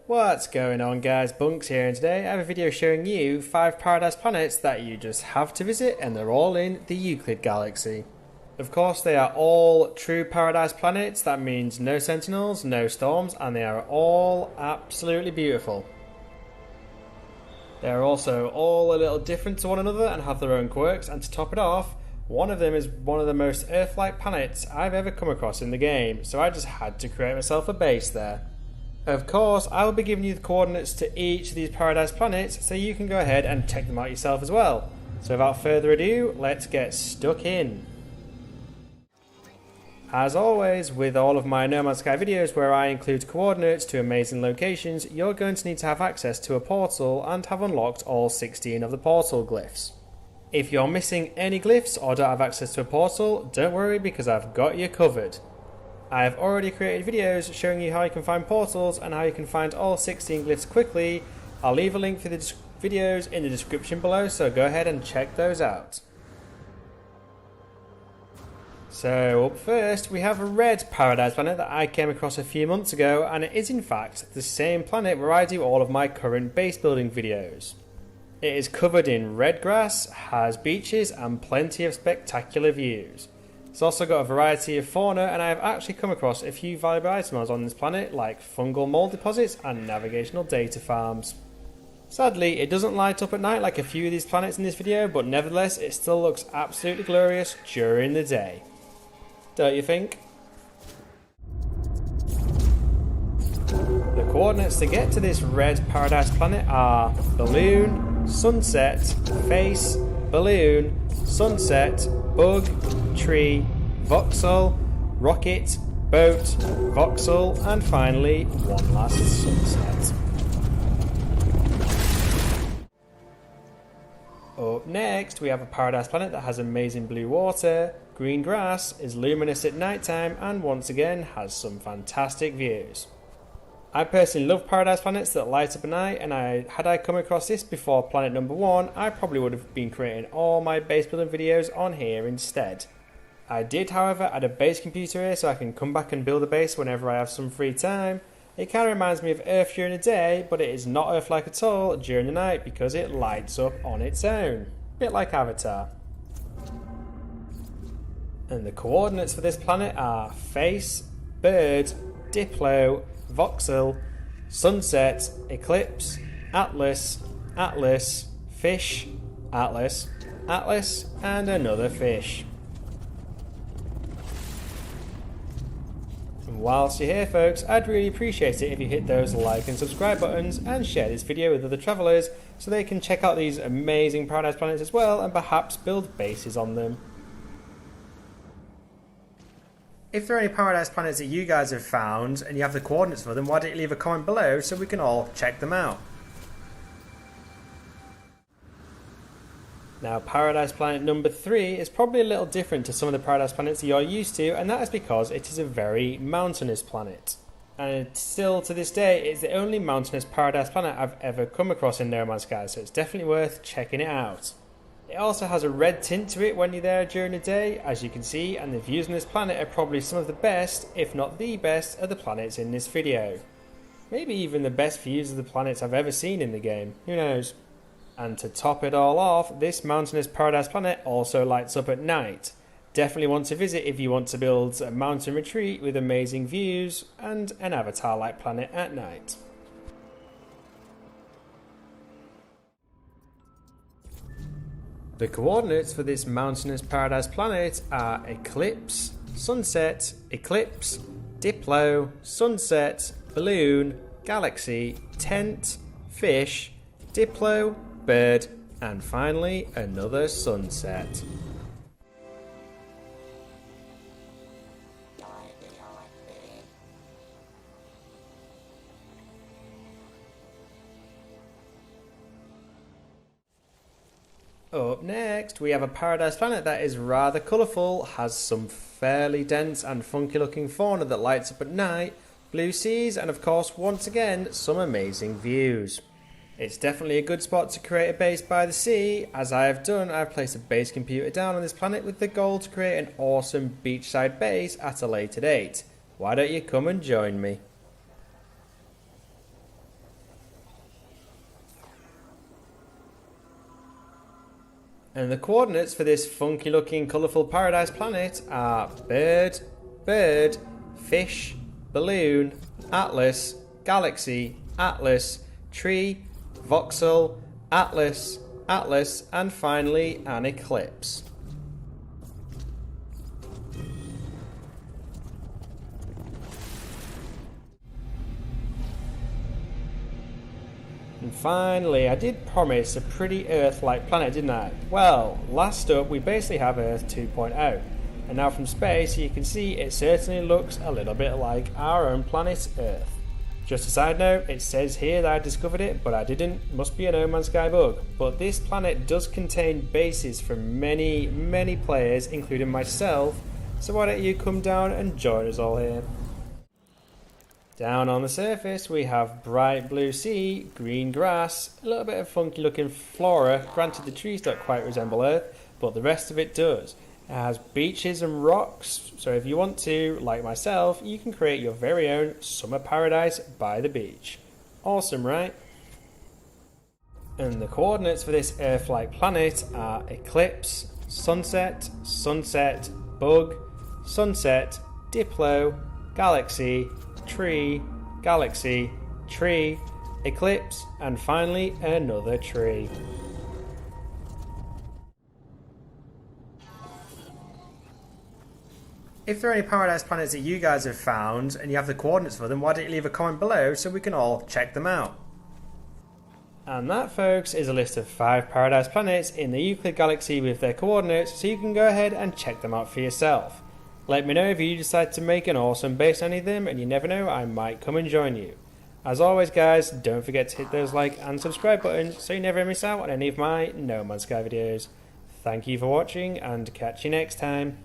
What's going on guys, Bunks here, and today I have a video showing you 5 paradise planets that you just have to visit, and they're all in the Euclid Galaxy. Of course they are all true paradise planets, that means no sentinels, no storms, and they are all absolutely beautiful. They are also all a little different to one another and have their own quirks, and to top it off, one of them is one of the most Earth-like planets I've ever come across in the game, so I just had to create myself a base there. Of course, I will be giving you the coordinates to each of these paradise planets so you can go ahead and check them out yourself as well. So without further ado, let's get stuck in. As always, with all of my No Man's Sky videos where I include coordinates to amazing locations, you're going to need to have access to a portal and have unlocked all 16 of the portal glyphs. If you're missing any glyphs or don't have access to a portal, don't worry because I've got you covered. I have already created videos showing you how you can find portals and how you can find all 16 glyphs quickly. I'll leave a link for the videos in the description below, so go ahead and check those out. So up first we have a red paradise planet that I came across a few months ago, and it is in fact the same planet where I do all of my current base building videos. It is covered in red grass, has beaches and plenty of spectacular views. It's also got a variety of fauna, and I have actually come across a few valuable items on this planet like fungal mold deposits and navigational data farms. Sadly, it doesn't light up at night like a few of these planets in this video, but nevertheless it still looks absolutely glorious during the day. Don't you think? The coordinates to get to this red paradise planet are balloon, sunset, face, balloon, sunset, bug, tree, voxel, rocket, boat, voxel, and finally one last sunset. Up next we have a paradise planet that has amazing blue water, green grass, is luminous at night time, and once again has some fantastic views. I personally love paradise planets that light up at night, and had I come across this before planet number 1, I probably would have been creating all my base building videos on here instead. I did however add a base computer here so I can come back and build a base whenever I have some free time. It kind of reminds me of Earth during the day, but it is not Earth-like at all during the night because it lights up on its own. A bit like Avatar. And the coordinates for this planet are face, bird, diplo, voxel, sunset, eclipse, atlas, atlas, fish, atlas, atlas, and another fish. And whilst you're here folks, I'd really appreciate it if you hit those like and subscribe buttons and share this video with other travellers so they can check out these amazing paradise planets as well and perhaps build bases on them. If there are any paradise planets that you guys have found and you have the coordinates for them, why don't you leave a comment below so we can all check them out. Now paradise planet number 3 is probably a little different to some of the paradise planets that you're used to, and that is because it is a very mountainous planet. And still to this day it's the only mountainous paradise planet I've ever come across in No Man's Sky, so it's definitely worth checking it out. It also has a red tint to it when you're there during the day, as you can see, and the views on this planet are probably some of the best, if not the best, of the planets in this video. Maybe even the best views of the planets I've ever seen in the game, who knows. And to top it all off, this mountainous paradise planet also lights up at night. Definitely want to visit if you want to build a mountain retreat with amazing views and an Avatar-like planet at night. The coordinates for this mountainous paradise planet are eclipse, sunset, eclipse, diplo, sunset, balloon, galaxy, tent, fish, diplo, bird, and finally another sunset. Up next we have a paradise planet that is rather colourful, has some fairly dense and funky looking fauna that lights up at night, blue seas, and of course once again some amazing views. It's definitely a good spot to create a base by the sea. As I have done, I've placed a base computer down on this planet with the goal to create an awesome beachside base at a later date. Why don't you come and join me? And the coordinates for this funky looking colourful paradise planet are bird, bird, fish, balloon, atlas, galaxy, atlas, tree, voxel, atlas, atlas, and finally an eclipse. And finally, I did promise a pretty Earth-like planet, didn't I? Well, last up we basically have Earth 2.0. And now from space you can see it certainly looks a little bit like our own planet Earth. Just a side note, it says here that I discovered it, but I didn't. Must be a No Man's Sky bug. But this planet does contain bases for many players, including myself, so why don't you come down and join us all here. Down on the surface we have bright blue sea, green grass, a little bit of funky looking flora. Granted the trees don't quite resemble Earth, but the rest of it does. It has beaches and rocks, so if you want to, like myself, you can create your very own summer paradise by the beach. Awesome, right? And the coordinates for this Earth-like planet are eclipse, sunset, sunset, bug, sunset, diplo, galaxy, tree, galaxy, tree, eclipse, and finally another tree. If there are any paradise planets that you guys have found and you have the coordinates for them, why don't you leave a comment below so we can all check them out. And that, folks, is a list of 5 paradise planets in the Euclid Galaxy with their coordinates, so you can go ahead and check them out for yourself. Let me know if you decide to make an awesome base on any of them, and you never know, I might come and join you. As always guys, don't forget to hit those like and subscribe buttons so you never miss out on any of my No Man's Sky videos. Thank you for watching and catch you next time.